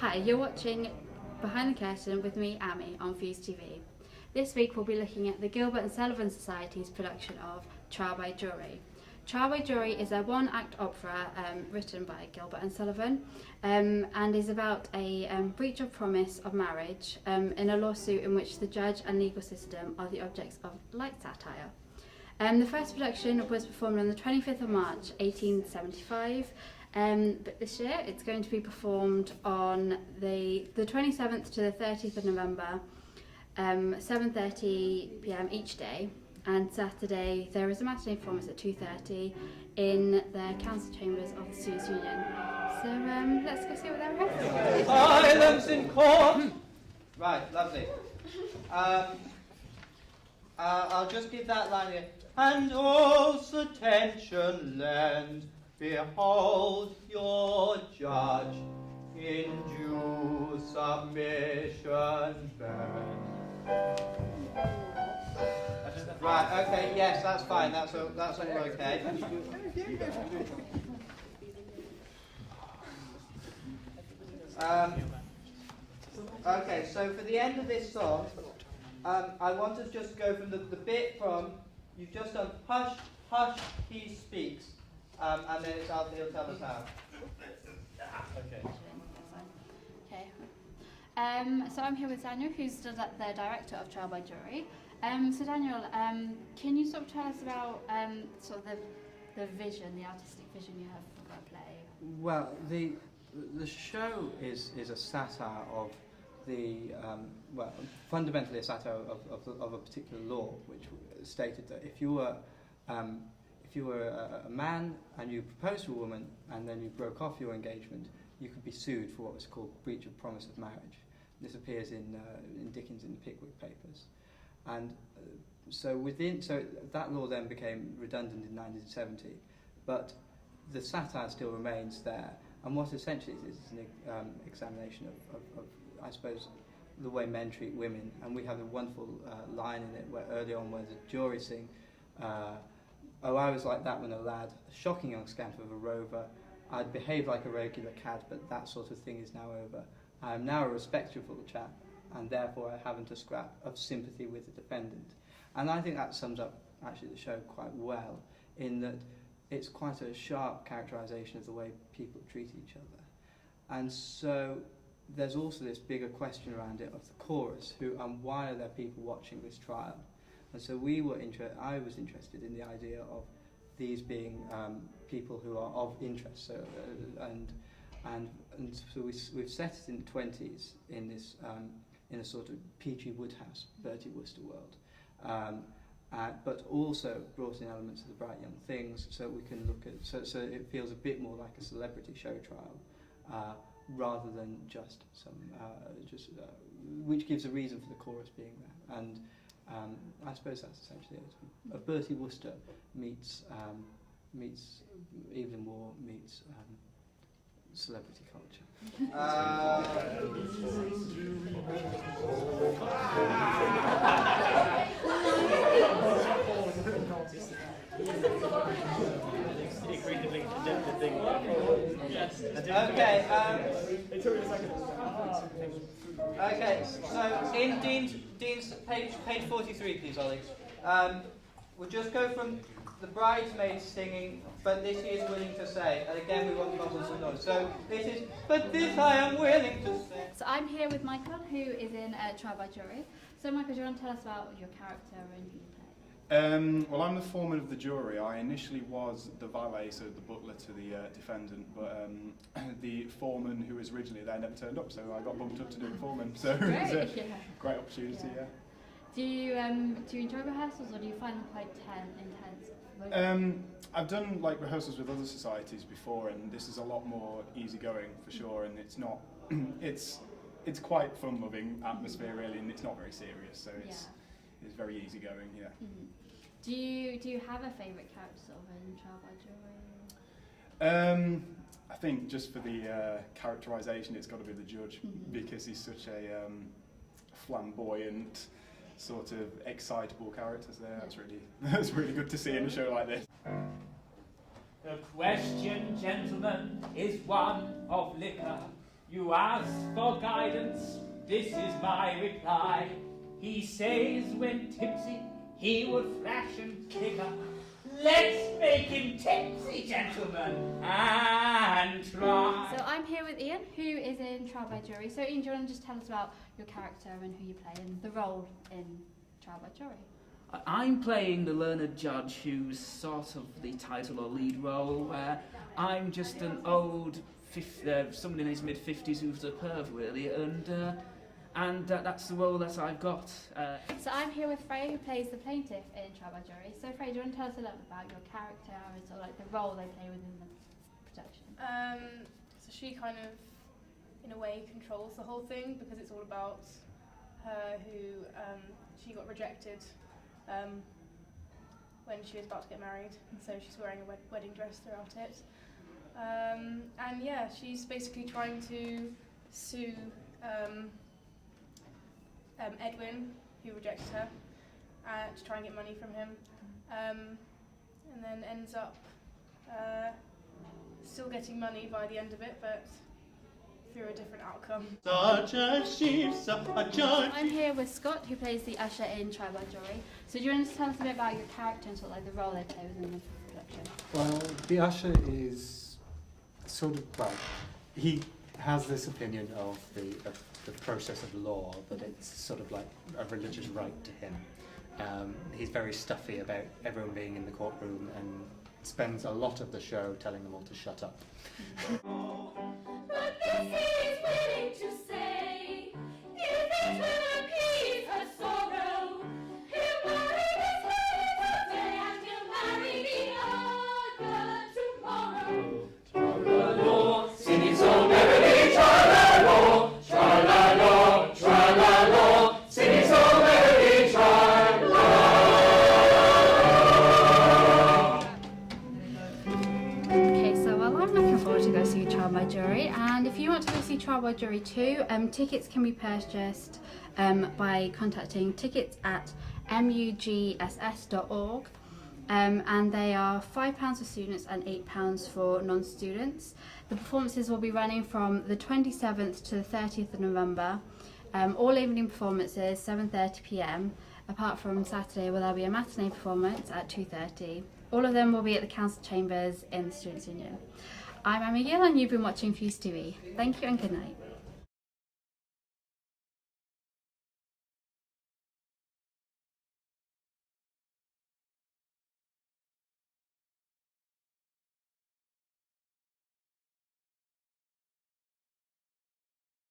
Hi, you're watching Behind the Curtain with me, Amy, on Fuse TV. This week we'll be looking at the Gilbert Sullivan Society's production of Trial by Jury. Trial by Jury is a one-act opera written by Gilbert and Sullivan and is about a breach of promise of marriage in a lawsuit in which the judge and legal system are the objects of light satire. The first production was performed on the 25th of March 1875, but this year it's going to be performed on the 27th to the 30th of November, 7:30 p.m. each day, and Saturday there is a matinee performance at 2:30 in the council chambers of the Students' Union. So let's go see what they're rehearsing. Silence in court! Right, lovely. I'll just give that line here. And all's attention lend, behold your judge in due submission bend. Right, okay, yes, that's fine, that's all okay. Okay, so for the end of this song, I want to just go from the bit from, you've just done hush, hush, he speaks, and then he'll tell us how. Okay. Okay. So I'm here with Daniel, who's the director of Trial by Jury. So Daniel, can you sort of tell us about sort of the vision, the artistic vision you have for the play? Well, the show is a satire of the fundamentally a satire of a particular law, which stated that if you were a man and you proposed to a woman and then you broke off your engagement, you could be sued for what was called breach of promise of marriage. This appears in Dickens in the Pickwick Papers, and so that law then became redundant in 1970, but the satire still remains there. And what essentially is an examination of I suppose, the way men treat women. And we have a wonderful line in it where early on where the jury sing, oh, I was like that when a lad, a shocking young scamp of a rover. I'd behave like a regular cad, but that sort of thing is now over. I am now a respectable chap, and therefore I haven't a scrap of sympathy with the defendant. And I think that sums up actually the show quite well, in that it's quite a sharp characterisation of the way people treat each other. And so there's also this bigger question around it of the chorus, why are there people watching this trial? And so I was interested in the idea of these being people who are of interest. So and so we've set it in the 20s in this in a sort of P.G. Wodehouse, Bertie Wooster world. But also brought in elements of the Bright Young Things, so we can look at so it feels a bit more like a celebrity show trial, rather than just some which gives a reason for the chorus being there. And I suppose that's essentially it. A Bertie Wooster meets Evelyn Waugh meets celebrity culture. Okay, so in Dean's page 43, please, Ollie. We'll just go from the bridesmaids singing, but this he is willing to say, and again we want bubbles and noise. So this is, but this I am willing to say. So I'm here with Michael, who is in Trial by Jury. So Michael, do you want to tell us about your character and who you play? Well, I'm the foreman of the jury. I initially was the valet, so the butler to the defendant, but the foreman who was originally there never turned up, so I got bumped up to do the foreman. So it was a great opportunity, yeah. Do you enjoy rehearsals, or do you find them quite intense? I've done like rehearsals with other societies before, and this is a lot more easygoing for sure. And it's not, it's quite fun-loving atmosphere really, and it's not very serious, so it's very easygoing. Yeah. Mm-hmm. Do you have a favourite character sort of in Trial by Jury? I think just for the characterisation, it's got to be the judge, because he's such a flamboyant, sort of excitable characters there. That's really good to see in a show like this. The question, gentlemen, is one of liquor. You ask for guidance, this is my reply. He says when tipsy, he would thrash and kick up. Let's make him tipsy, gentlemen, and try. So I'm here with Ian, who is in Trial by Jury. So Ian, do you want to just tell us about your character and who you play and the role in Trial by Jury? I'm playing the learned judge who's sort of the title or lead role, where I'm just an old, somebody in his mid-50s who's a perv, really, and that's the role that I've got. So I'm here with Freya, who plays the plaintiff in Trial by Jury. So Freya, do you want to tell us a little bit about your character and sort of like the role they play within the production? So she kind of, in a way, controls the whole thing because it's all about her who she got rejected when she was about to get married, and so she's wearing a wedding dress throughout it. And yeah, she's basically trying to sue Edwin, who rejected her, to try and get money from him, and then ends up still getting money by the end of it, but through a different outcome. I'm here with Scott, who plays the usher in Trial by Jury. So do you want to tell us a bit about your character and sort of like the role they play within the production? Well, the usher is sort of, well, he has this opinion of the process of law, that it's sort of like a religious right to him. He's very stuffy about everyone being in the courtroom and spends a lot of the show telling them all to shut up. But this is willing to say, if it will appease her sorrow, he'll marry this woman today and he'll marry the other tomorrow. Tra-la-la, singing so merrily, tra-la-la, tra-la-la, tra-la-la, singing so merrily, tra-la-la. Okay, so well, I'm looking forward to go see Trial by Jury, and if you want to go see Trial by Jury too, tickets can be purchased by contacting tickets at mugss.org, and they are £5 for students and £8 for non-students. The performances will be running from the 27th to the 30th of November, all evening performances, 7:30 p.m, apart from Saturday where there'll be a matinee performance at 2:30. All of them will be at the Council Chambers in the Students' Union. I'm Amy Gill and you've been watching Fuse TV. Thank you and good night.